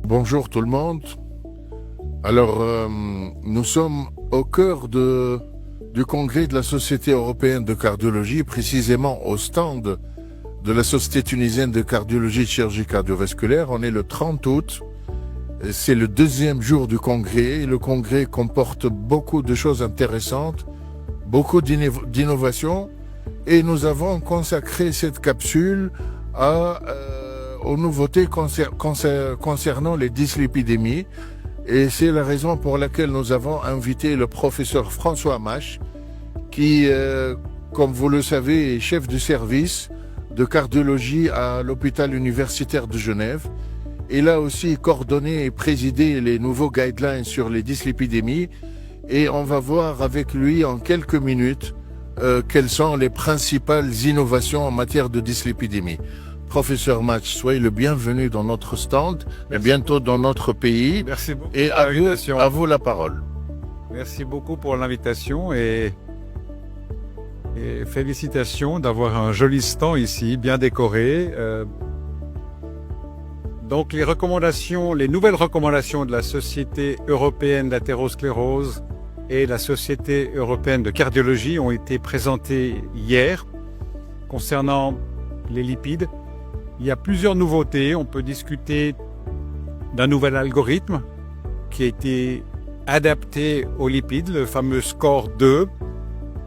Bonjour tout le monde. Alors, nous sommes au cœur du congrès de la Société européenne de cardiologie, précisément au stand de la Société tunisienne de cardiologie et de chirurgie cardiovasculaire. On est le 30 août. C'est le deuxième jour du congrès. Le congrès comporte beaucoup de choses intéressantes, beaucoup d'innovations. Et nous avons consacré cette capsule aux nouveautés concernant les dyslipidémies. Et c'est la raison pour laquelle nous avons invité le professeur François Mache, qui, comme vous le savez, est chef du service de cardiologie à l'hôpital universitaire de Genève. Il a aussi coordonné et présidé les nouveaux guidelines sur les dyslipidémies. Et on va voir avec lui en quelques minutes quelles sont les principales innovations en matière de dyslipidémie. Professeur Mache, soyez le bienvenu dans notre stand, et bientôt dans notre pays. Merci beaucoup. Et à vous la parole. Merci beaucoup pour l'invitation et félicitations d'avoir un joli stand ici, bien décoré. Donc les nouvelles recommandations de la Société européenne d'athérosclérose et la Société européenne de cardiologie ont été présentées hier concernant les lipides. Il y a plusieurs nouveautés. On peut discuter d'un nouvel algorithme qui a été adapté aux lipides, le fameux score 2,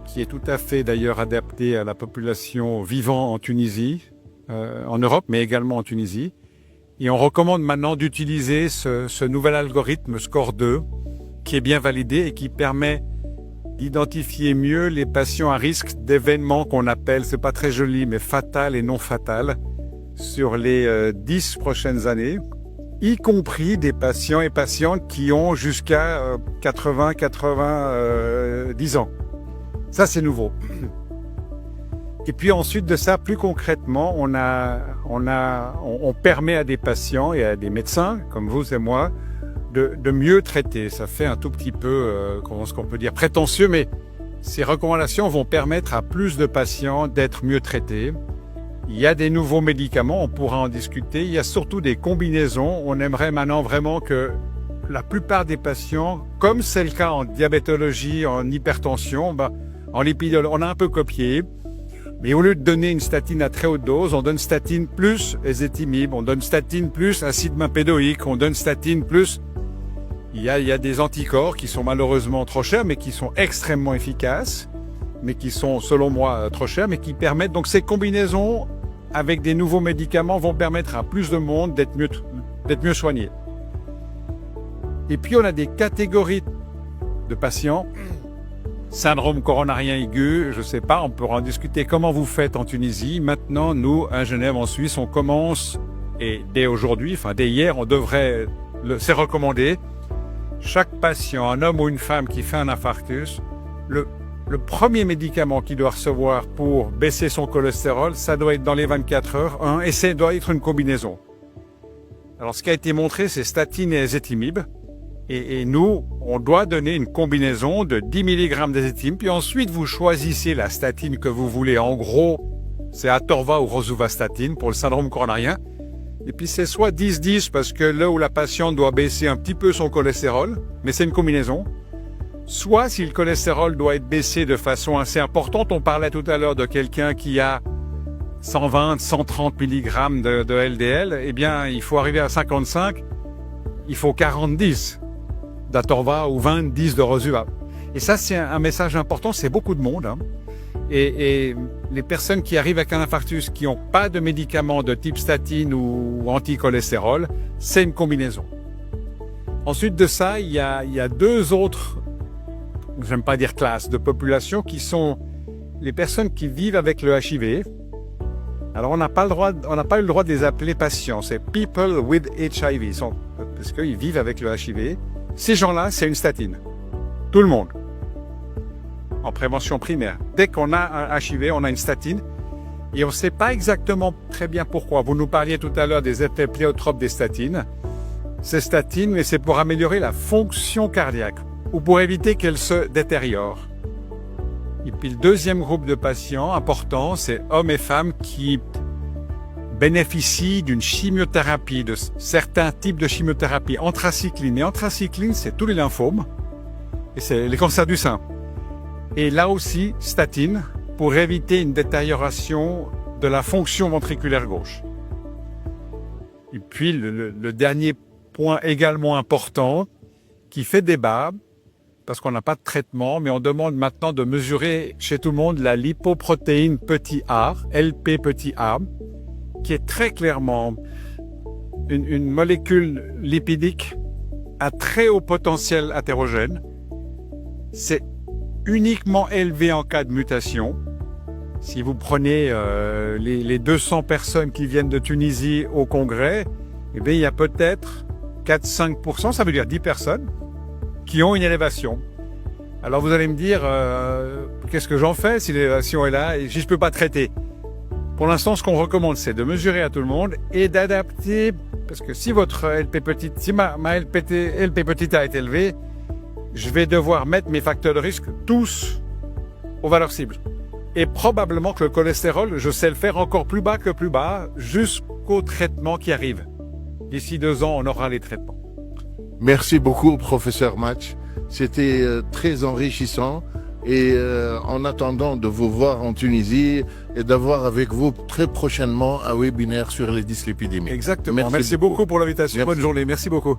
qui est tout à fait d'ailleurs adapté à la population vivant en Tunisie, en Europe, mais également en Tunisie. Et on recommande maintenant d'utiliser ce nouvel algorithme score 2, qui est bien validé et qui permet d'identifier mieux les patients à risque d'événements qu'on appelle, c'est pas très joli, mais fatal et non fatal, sur les 10 prochaines années, y compris des patients et patientes qui ont jusqu'à 90 ans. Ça, c'est nouveau. Et puis ensuite de ça, plus concrètement, on permet à des patients et à des médecins, comme vous et moi, de mieux traiter. Ça fait un tout petit peu, ce qu'on peut dire, prétentieux, mais ces recommandations vont permettre à plus de patients d'être mieux traités. Il y a des nouveaux médicaments, on pourra en discuter. Il y a surtout des combinaisons. On aimerait maintenant vraiment que la plupart des patients, comme c'est le cas en diabétologie, en hypertension, en lipidologie, on a un peu copié. Mais au lieu de donner une statine à très haute dose, on donne statine plus ezetimibe, on donne statine plus acide bempédoïque, on donne statine plus... Il y a des anticorps qui sont malheureusement trop chers, mais qui sont extrêmement efficaces, mais qui sont, selon moi, trop chers, mais qui permettent... Donc ces combinaisons avec des nouveaux médicaments vont permettre à plus de monde d'être mieux soignés. Et puis on a des catégories de patients. Syndrome coronarien aigu, je ne sais pas, on pourra en discuter comment vous faites en Tunisie. Maintenant, nous, à Genève, en Suisse, on commence, et dès aujourd'hui, enfin dès hier, c'est recommandé. Chaque patient, un homme ou une femme qui fait un infarctus, le premier médicament qu'il doit recevoir pour baisser son cholestérol, ça doit être dans les 24 heures, et ça doit être une combinaison. Alors ce qui a été montré, c'est statine et ezetimibe. Et nous, on doit donner une combinaison de 10 mg d'ezetimibe, puis ensuite vous choisissez la statine que vous voulez. En gros, c'est atorva ou rosuvastatine pour le syndrome coronarien. Et puis c'est soit 10-10 parce que là où la patiente doit baisser un petit peu son cholestérol, mais c'est une combinaison. Soit si le cholestérol doit être baissé de façon assez importante, on parlait tout à l'heure de quelqu'un qui a 120, 130 mg de LDL, eh bien il faut arriver à 55, il faut 40-10 d'atorva ou 20-10 de rosuva. Et ça c'est un message important, c'est beaucoup de monde. Et les personnes qui arrivent avec un infarctus qui n'ont pas de médicaments de type statine ou anticholestérol, c'est une combinaison. Ensuite de ça, il y a deux autres, j'aime pas dire classes, de population qui sont les personnes qui vivent avec le HIV. Alors on n'a pas eu le droit de les appeler patients, c'est people with HIV, parce qu'ils vivent avec le HIV. Ces gens-là, c'est une statine. Tout le monde. En prévention primaire. Dès qu'on a un HIV, on a une statine. Et on ne sait pas exactement très bien pourquoi. Vous nous parliez tout à l'heure des effets pléiotropes des statines. Ces statines, mais c'est pour améliorer la fonction cardiaque ou pour éviter qu'elle se détériore. Et puis le deuxième groupe de patients important, c'est hommes et femmes qui bénéficient d'une chimiothérapie, de certains types de chimiothérapie, anthracycline. Et anthracycline, c'est tous les lymphomes et c'est les cancers du sein. Et là aussi, statine, pour éviter une détérioration de la fonction ventriculaire gauche. Et puis, le dernier point également important, qui fait débat, parce qu'on n'a pas de traitement, mais on demande maintenant de mesurer chez tout le monde la lipoprotéine petit a, LP petit a, qui est très clairement une molécule lipidique à très haut potentiel athérogène. C'est uniquement élevé en cas de mutation. Si vous prenez les 200 personnes qui viennent de Tunisie au congrès, eh bien, il y a peut-être 4-5%, ça veut dire 10 personnes, qui ont une élévation. Alors vous allez me dire, qu'est-ce que j'en fais si l'élévation est là et si je peux pas traiter? Pour l'instant, ce qu'on recommande, c'est de mesurer à tout le monde et d'adapter, parce que si votre LP petite, si ma LP petite a été élevée, je vais devoir mettre mes facteurs de risque tous aux valeurs cibles. Et probablement que le cholestérol, je sais le faire encore plus bas que plus bas, jusqu'au traitement qui arrive. D'ici 2 ans, on aura les traitements. Merci beaucoup, professeur Match. C'était très enrichissant. Et en attendant de vous voir en Tunisie et d'avoir avec vous très prochainement un webinaire sur les dyslipidémies. Exactement. Merci beaucoup pour l'invitation. Bonne journée. Merci beaucoup.